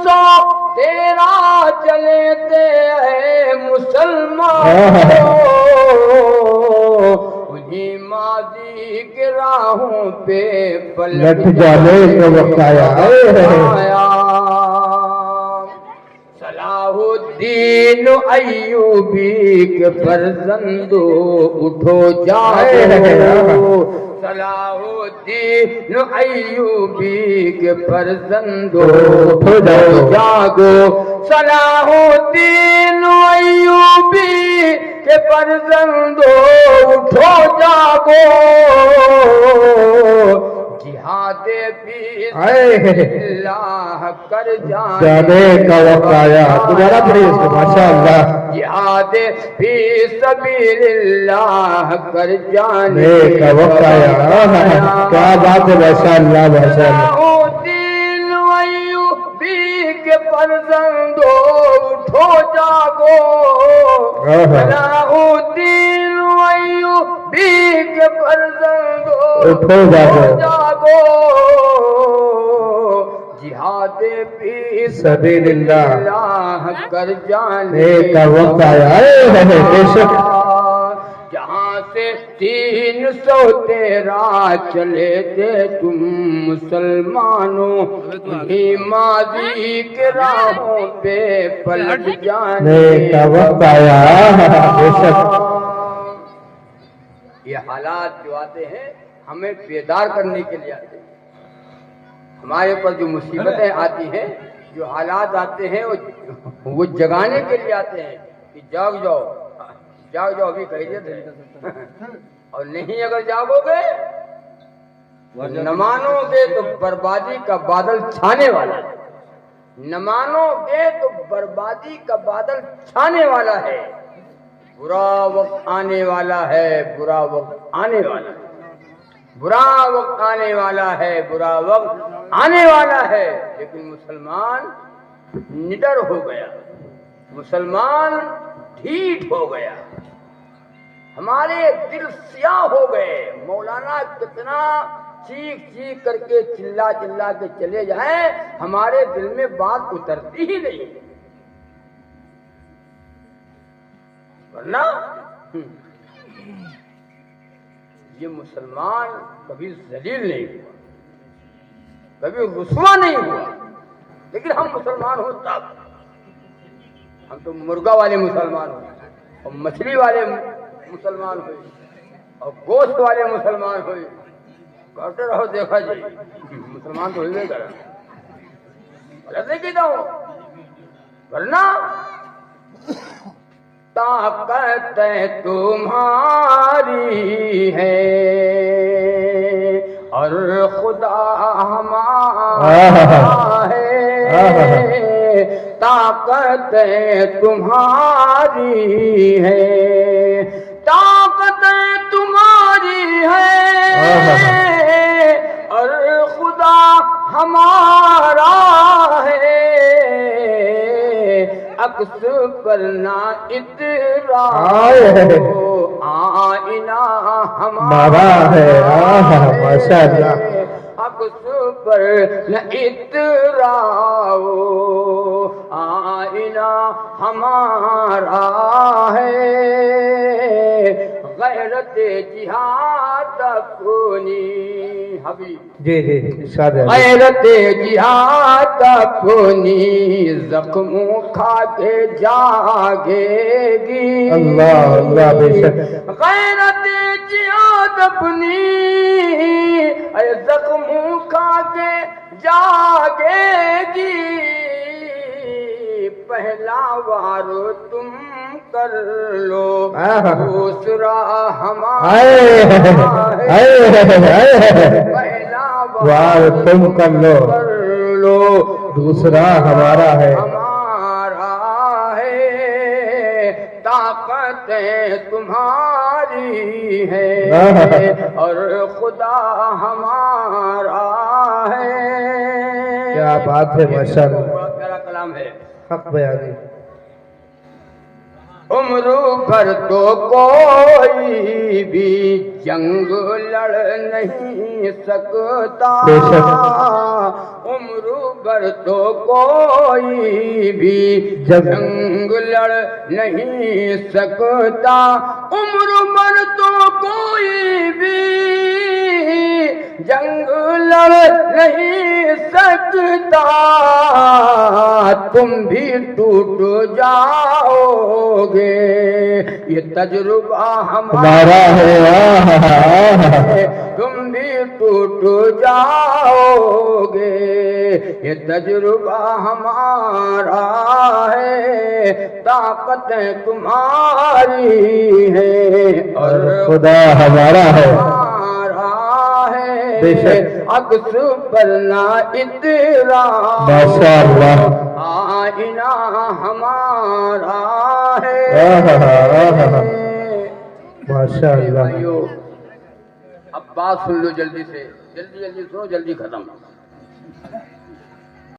سو تیرا چلتے ہیں مسلمان، انہیں ماضی کے راہوں پہ لٹ جانے کا وقت آیا ہے۔ صلاح الدین ایوبی کے فرزندو اٹھو جاگو، صلاح الدین ایوبی کے فرزندو اٹھو جاگو، صلاح الدین ایوبی کے فرزندو اٹھو جاگو، جہاد فی سبیل اللہ کر جانے کا وقت آیا۔ دوبارہ پڑھیے اس کو، ماشاءاللہ۔ جہاد فی سبیل اللہ کر جانے کا وقت آیا۔ کیا بات ہے، ماشاءاللہ ماشاءاللہ۔ الدین ایوبی کے فرزندو اٹھو جاگو، صلاح الدین ایوبی کے فرزندو اٹھو جاگو، جہاد فی سبیل اللہ کر جانے کا وقت آیا ہے۔ بے شک جہاں سے 313 چلے تھے تم مسلمانوں، انہیں ماضی کے راہوں پہ پلٹ جانے کا وقت آیا ہے۔ بے شک یہ حالات جو آتے ہیں ہمیں بیدار کرنے کے لیے آتے ہیں، ہمارے پر جو مصیبتیں آتی ہیں، جو حالات آتے ہیں وہ جگانے کے لیے آتے ہیں کہ جاگ جاؤ، جاگ جاؤ، ابھی خیریت ہے، اور نہیں اگر جاگو گے نہ مانو گے تو بربادی کا بادل چھانے والا ہے، نہ مانو گے تو بربادی کا بادل چھانے والا ہے، برا وقت آنے والا ہے، برا وقت آنے والا ہے، برا وقت آنے والا ہے، برا وقت آنے والا ہے۔ لیکن مسلمان نڈر ہو گیا، مسلمان ڈھیٹ ہو گیا، ہمارے دل سیاہ ہو گئے۔ مولانا کتنا چیخ چیخ کر کے چلا چلا کے چلے جائیں، ہمارے دل میں بات اترتی ہی نہیں، ورنہ یہ مسلمان کبھی ذلیل نہیں ہوا، کبھی رسوا نہیں ہوا، لیکن ہم مسلمان ہو تب، ہم تو مرغا والے مسلمان ہوئے اور مچھلی والے مسلمان ہوئے اور گوشت والے مسلمان ہوئے، کرتے رہو دیکھا جی مسلمان تو ہوئے گا، غلط نہیں کہتا ہوں، ورنہ طاقتیں تمہاری ہے اور خدا ہمارا ہے، طاقتیں تمہاری ہے، طاقتیں تمہاری ہے اور خدا ہمارا ہے، عکس پر نہ اتراؤ، آئینہ ہمارا ہے، ماشاءاللہ، عکس پر نہ اتراؤ، آئینہ ہمارا ہے، غیرت جہاد اپنی حبیب جی جی ارشاد ہے، غیرت جہاد اپنی زخموں کھا کے جاگے گی، اللہ اللہ، بے شک غیرت جہاد اپنی زخموں کھا کے جاگے گی، پہلا وار تم کر لو دوسرا ہمارا ہے، پہلا وار تم کر لو دوسرا ہمارا ہے، ہمارا ہے، طاقتیں تمہاری ہے اور خدا ہمارا ہے۔ کیا بات ہے، ماشاءاللہ، بہت پیارا کلام ہے، حق بیانی۔ عمر بھر تو کوئی بھی جنگ لڑ نہیں سکتا، بے شک۔ عمر بھر تو کوئی بھی جنگ لڑ نہیں سکتا، عمر بھر تو کوئی بھی جنگ لڑ نہیں سکتا، تم بھی ٹوٹ جاؤ گے، یہ تجربہ ہمارا ہے، تم بھی ٹوٹ جاؤ گے، یہ تجربہ ہمارا ہے، طاقتیں تمہاری ہیں اور خدا ہمارا ہے، بے شک۔ عکس پر نہ اترا، ماشاء اللہ، آئینہ ہمارا ہے۔ ماشاء اللہ۔ بھائیو اب بات سن لو جلدی سے، جلدی جلدی سنو، جلدی ختم۔